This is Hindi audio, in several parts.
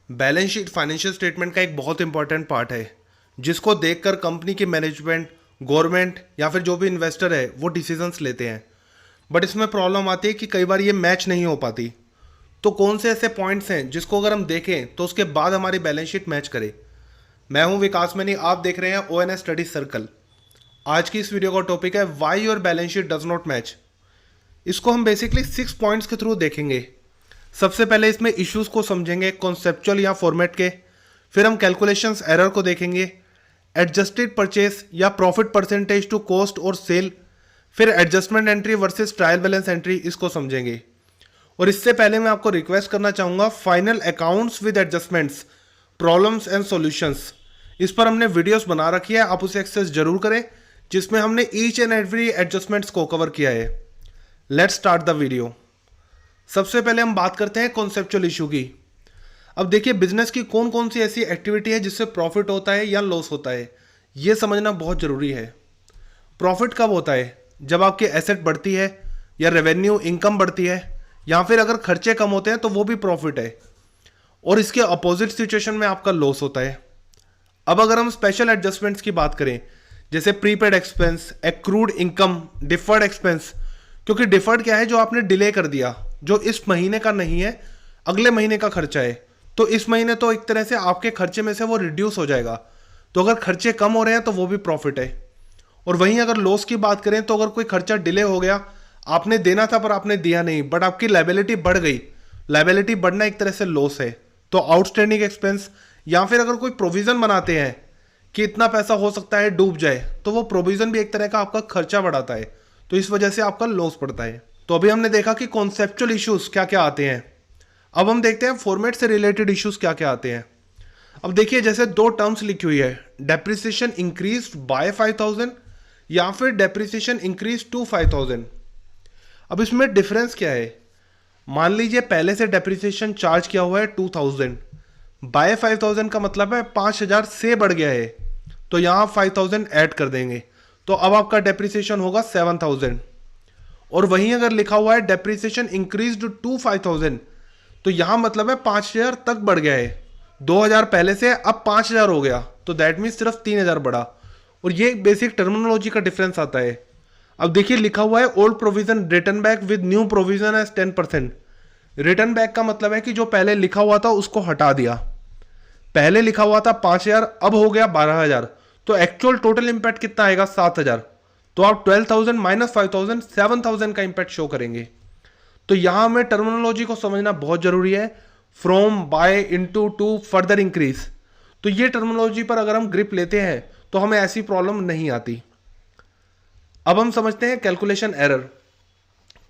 बैलेंस शीट फाइनेंशियल स्टेटमेंट का एक बहुत इंपॉर्टेंट पार्ट है जिसको देखकर कंपनी की मैनेजमेंट, गवर्नमेंट या फिर जो भी इन्वेस्टर है वो डिसीजंस लेते हैं। बट इसमें प्रॉब्लम आती है कि कई बार ये मैच नहीं हो पाती। तो कौन से ऐसे पॉइंट्स हैं जिसको अगर हम देखें तो उसके बाद हमारी बैलेंस शीट मैच करे। मैं हूं विकास मैनी, आप देख रहे हैं ONS स्टडी सर्कल। आज की इस वीडियो का टॉपिक है why your balance sheet does not match. इसको हम बेसिकली 6 पॉइंट्स के थ्रू देखेंगे। सबसे पहले इसमें इश्यूज को समझेंगे कॉन्सेप्चुअल या फॉर्मेट के, फिर हम कैलकुलेशंस एरर को देखेंगे, एडजस्टेड परचेस या प्रॉफिट परसेंटेज टू कॉस्ट और सेल, फिर adjustment entry versus trial balance entry, इसको समझेंगे। और इससे पहले मैं आपको रिक्वेस्ट करना चाहूँगा, final accounts with adjustments, problems and solutions, इस पर हमने वीडियोस बना रखी है, आप उसे एक्सेस जरूर करें, जिसमें हमने ईच एंड एवरी एडजस्टमेंट्स को कवर किया है। Let's start the video. सबसे पहले हम बात करते हैं कॉन्सेप्चुअल इशू की। अब देखिए, बिजनेस की कौन कौन सी ऐसी एक्टिविटी है जिससे प्रॉफिट होता है या लॉस होता है, ये समझना बहुत ज़रूरी है। प्रॉफिट कब होता है? जब आपकी एसेट बढ़ती है या रेवेन्यू इनकम बढ़ती है, या फिर अगर खर्चे कम होते हैं तो वो भी प्रॉफिट है। और इसके अपोजिट सिचुएशन में आपका लॉस होता है। अब अगर हम स्पेशल एडजस्टमेंट्स की बात करें, जैसे prepaid expense, accrued income, deferred expense, क्योंकि डिफर्ड क्या है? जो आपने डिले कर दिया, जो इस महीने का नहीं है, अगले महीने का खर्चा है, तो इस महीने तो एक तरह से आपके खर्चे में से वो रिड्यूस हो जाएगा। तो अगर खर्चे कम हो रहे हैं तो वो भी प्रॉफिट है। और वहीं अगर लॉस की बात करें तो अगर कोई खर्चा डिले हो गया, आपने देना था पर आपने दिया नहीं, बट आपकी लायबिलिटी बढ़ गई, लायबिलिटी बढ़ना एक तरह से लॉस है। तो आउटस्टैंडिंग एक्सपेंस, या फिर अगर कोई प्रोविजन बनाते हैं कि इतना पैसा हो सकता है डूब जाए, तो वो प्रोविजन भी एक तरह का आपका खर्चा बढ़ाता है, तो इस वजह से आपका लॉस पड़ता है। तो अभी हमने देखा कि कॉन्सेप्चुअल इश्यूज क्या क्या आते हैं। अब हम देखते हैं फॉर्मेट से रिलेटेड इश्यूज क्या क्या आते हैं। अब देखिए, जैसे दो टर्म्स लिखी हुई है, डेप्रिसिएशन इंक्रीज बाय 5000 या फिर डेप्रिसिएशन इंक्रीज टू 5000। अब इसमें डिफरेंस क्या है? मान लीजिए पहले से डेप्रिसिएशन चार्ज किया हुआ है 2000, बाय 5000 का मतलब है 5000 से बढ़ गया है, तो यहां 5000 ऐड कर देंगे, तो अब आपका डेप्रिसिएशन होगा 7000। और वहीं अगर लिखा हुआ है डेप्रिसिएशन इंक्रीज टू 5000, तो यहां मतलब है 5000 तक बढ़ गया है। 2000 पहले से अब 5000 हो गया, तो दैट मीन सिर्फ 3000 बढ़ा। और ये बेसिक टर्मिनोलॉजी का डिफरेंस आता है। अब देखिए, लिखा हुआ है old provision return back with new provision as 10%। Return back का मतलब है कि जो पहले लिखा हुआ था उसको हटा दिया। पहले लिखा हुआ था 5000, अब हो गया 12000, तो एक्चुअल टोटल इंपैक्ट कितना आएगा? 7000। तो आप 12000 माइनस 5000, 7000 का इंपैक्ट शो करेंगे। तो यहां हमें टर्मिनोलॉजी को समझना बहुत जरूरी है। From, by, into, to, further increase, तो ये टर्मिनोलॉजी पर अगर हम ग्रिप लेते हैं तो हमें ऐसी प्रॉब्लम नहीं आती। अब हम समझते हैं कैलकुलेशन एरर।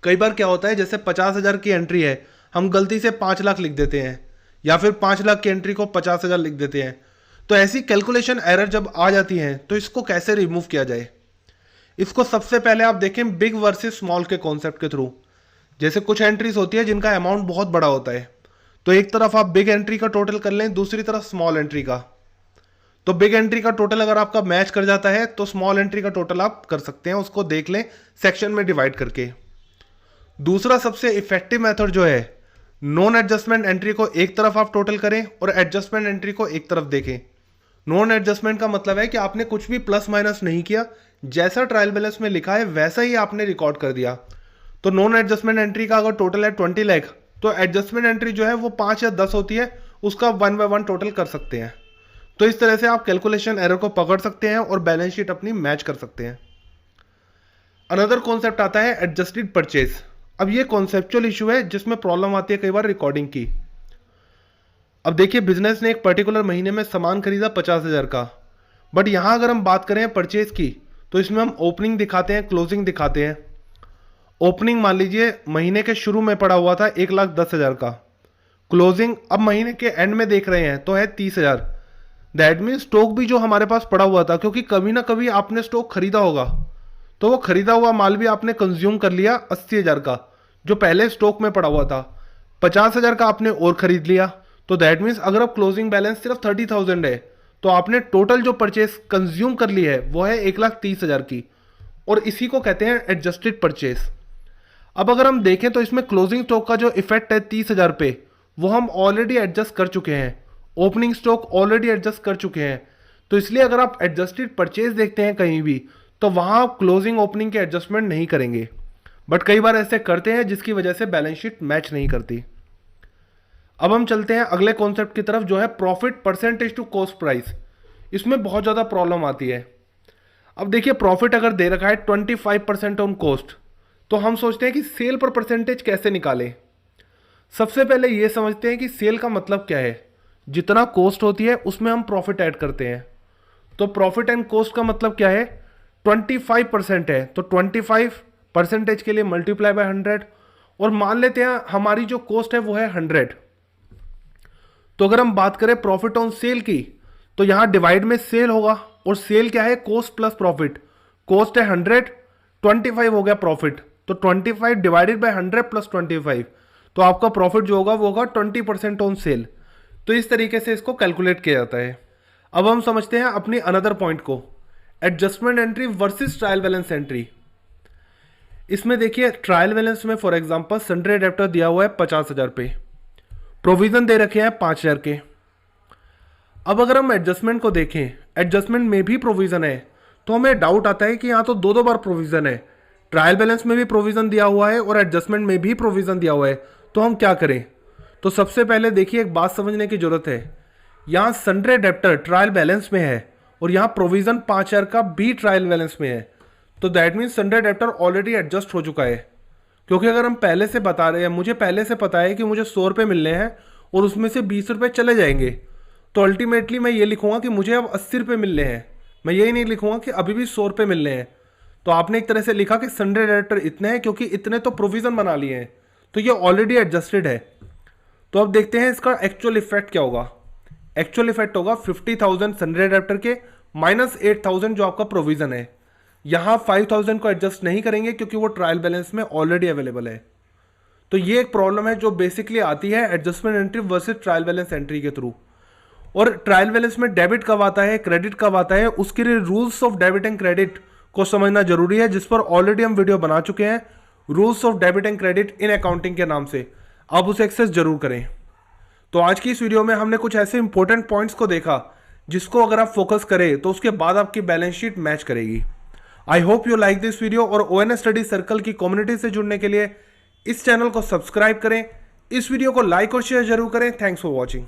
कई बार क्या होता है, जैसे 50,000 की एंट्री है, हम गलती से 5 लाख लिख देते हैं, या फिर 5 लाख की एंट्री को 50,000 लिख देते हैं। तो ऐसी कैलकुलेशन एरर जब आ जाती है तो इसको कैसे रिमूव किया जाए? इसको सबसे पहले आप देखें बिग वर्सेस स्मॉल के कॉन्सेप्ट के थ्रू। जैसे कुछ एंट्रीज होती है जिनका अमाउंट बहुत बड़ा होता है, तो एक तरफ आप बिग एंट्री का टोटल कर लें, दूसरी तरफ स्मॉल एंट्री का। तो बिग एंट्री का टोटल अगर आपका मैच कर जाता है तो स्मॉल एंट्री का टोटल आप कर सकते हैं, उसको देख लें सेक्शन में डिवाइड करके। दूसरा सबसे इफेक्टिव मेथड जो है, नॉन एडजस्टमेंट एंट्री को एक तरफ आप टोटल करें और एडजस्टमेंट एंट्री को एक तरफ देखें। नॉन एडजस्टमेंट का मतलब है कि आपने कुछ भी प्लस माइनस नहीं किया, जैसा ट्रायल बैलेंस में लिखा है वैसा ही आपने रिकॉर्ड कर दिया। तो नॉन एडजस्टमेंट एंट्री का अगर टोटल है 20 लाख, तो एडजस्टमेंट एंट्री जो है वो 5 या 10 होती है, उसका 1 बाय 1 टोटल कर सकते हैं। तो इस तरह से आप कैलकुलेशन एरर को पकड़ सकते हैं और बैलेंस शीट अपनी मैच कर सकते हैं। अनदर कॉन्सेप्ट आता है एडजस्टेड परचेज। अब ये कॉन्सेप्चुअल इशू है जिसमें प्रॉब्लम आती है कई बार रिकॉर्डिंग की। अब देखिए, बिजनेस ने एक पर्टिकुलर महीने में सामान खरीदा 50,000 का, बट यहां अगर हम बात करें परचेज की, तो इसमें हम ओपनिंग दिखाते हैं, क्लोजिंग दिखाते हैं। ओपनिंग मान लीजिए महीने के शुरू में पड़ा हुआ था 1,10,000 का, क्लोजिंग अब महीने के एंड में देख रहे हैं तो है 30,000। दैट मीन स्टॉक भी जो हमारे पास पड़ा हुआ था, क्योंकि कभी ना कभी आपने स्टॉक खरीदा होगा, तो वो खरीदा हुआ माल भी आपने कंज्यूम कर लिया 80,000 का, जो पहले स्टॉक में पड़ा हुआ था। 50,000 का आपने और खरीद लिया, तो दैट मीन्स अगर अब क्लोजिंग बैलेंस सिर्फ 30,000 है, तो आपने टोटल जो परचेस कंज्यूम कर ली है वो है 1,30,000 की, और इसी को कहते हैं एडजस्टेड परचेस। अब अगर हम देखें तो इसमें क्लोजिंग स्टॉक का जो इफेक्ट है 30,000 पे, वो हम ऑलरेडी एडजस्ट कर चुके हैं, ओपनिंग स्टॉक ऑलरेडी एडजस्ट कर चुके हैं, तो इसलिए अगर आप एडजस्टेड परचेज देखते हैं कहीं भी तो वहाँ आप क्लोजिंग ओपनिंग के एडजस्टमेंट नहीं करेंगे, बट कई बार ऐसे करते हैं जिसकी वजह से बैलेंस शीट मैच नहीं करती। अब हम चलते हैं अगले कॉन्सेप्ट की तरफ, जो है profit percentage to cost price. इसमें बहुत ज़्यादा प्रॉब्लम आती है। अब देखिए, प्रॉफिट अगर दे रखा है 25% ऑन कॉस्ट, तो हम सोचते हैं कि सेल पर परसेंटेज कैसे निकालें। सबसे पहले ये समझते हैं कि सेल का मतलब क्या है। जितना कॉस्ट होती है उसमें हम प्रॉफिट ऐड करते हैं, तो प्रॉफिट एंड कॉस्ट का मतलब क्या है, 25% है, तो 25% के लिए मल्टीप्लाई बाय 100, और मान लेते हैं हमारी जो कॉस्ट है वो है 100। तो अगर हम बात करें प्रॉफिट ऑन सेल की, तो यहां डिवाइड में सेल होगा, और सेल क्या है, कॉस्ट प्लस प्रॉफिट। कॉस्ट है 100, 25 हो गया प्रॉफिट, तो 25 डिवाइडेड बाय 100 प्लस 25, तो आपका प्रॉफिट जो होगा वो होगा 20% ऑन सेल। तो इस तरीके से इसको कैलकुलेट किया जाता है। अब हम समझते हैं अपनी अनदर पॉइंट को, adjustment entry versus trial balance entry. इसमें देखिए, ट्रायल बैलेंस में फॉर एग्जांपल सन्ड्री एडेप्टर दिया हुआ है 50,000 पे, प्रोविजन दे रखे हैं 5,000 के। अब अगर हम एडजस्टमेंट को देखें, एडजस्टमेंट में भी प्रोविजन है, तो हमें डाउट आता है कि यहाँ तो दो बार प्रोविजन है, ट्रायल बैलेंस में भी प्रोविजन दिया हुआ है और एडजस्टमेंट में भी प्रोविजन दिया हुआ है, तो हम क्या करें। तो सबसे पहले देखिए, एक बात समझने की जरूरत है। यहाँ सन्ड्री एडेप्टर ट्रायल बैलेंस में है और यहाँ प्रोविजन 5,000 का भी ट्रायल बैलेंस में है, तो that means sundry adapter already adjust हो चुका है। क्योंकि अगर हम पहले से बता रहे हैं, मुझे पहले से पता है कि मुझे 100 रुपये मिलने हैं और उसमें से 20 रुपये चले जाएंगे, तो अल्टीमेटली मैं ये लिखूंगा कि मुझे अब 80 रुपये मिलने हैं। मैं यही नहीं लिखूंगा कि अभी भी 100 रुपये मिलने हैं। तो आपने एक तरह से लिखा कि सन्ड्री एडेप्टर इतने हैं, क्योंकि इतने तो प्रोविजन बना लिए हैं, तो ये ऑलरेडी एडजस्टेड है। तो अब देखते हैं इसका एक्चुअल इफेक्ट क्या होगा। एक्चुअल इफेक्ट होगा 50,000 सन्ड्री एडेप्टर के माइनस 8,000 जो आपका प्रोविजन है। यहाँ 5,000 को एडजस्ट नहीं करेंगे क्योंकि वो ट्रायल बैलेंस में ऑलरेडी अवेलेबल है। तो ये एक प्रॉब्लम है जो बेसिकली आती है adjustment entry versus trial balance entry के थ्रू। और ट्रायल बैलेंस में डेबिट कब आता है, क्रेडिट कब आता है, उसके लिए rules of debit and credit को समझना जरूरी है, जिस पर ऑलरेडी हम वीडियो बना चुके हैं, rules of debit and credit in accounting के नाम से। आप उसे एक्सेस जरूर करें। तो आज की इस वीडियो में हमने कुछ ऐसे इंपॉर्टेंट पॉइंट्स को देखा जिसको अगर आप फोकस करें तो उसके बाद आपकी बैलेंस शीट मैच करेगी। I hope you like this video, और ONS स्टडी सर्कल की कम्युनिटी से जुड़ने के लिए इस चैनल को सब्सक्राइब करें, इस वीडियो को लाइक और शेयर जरूर करें। Thanks for watching.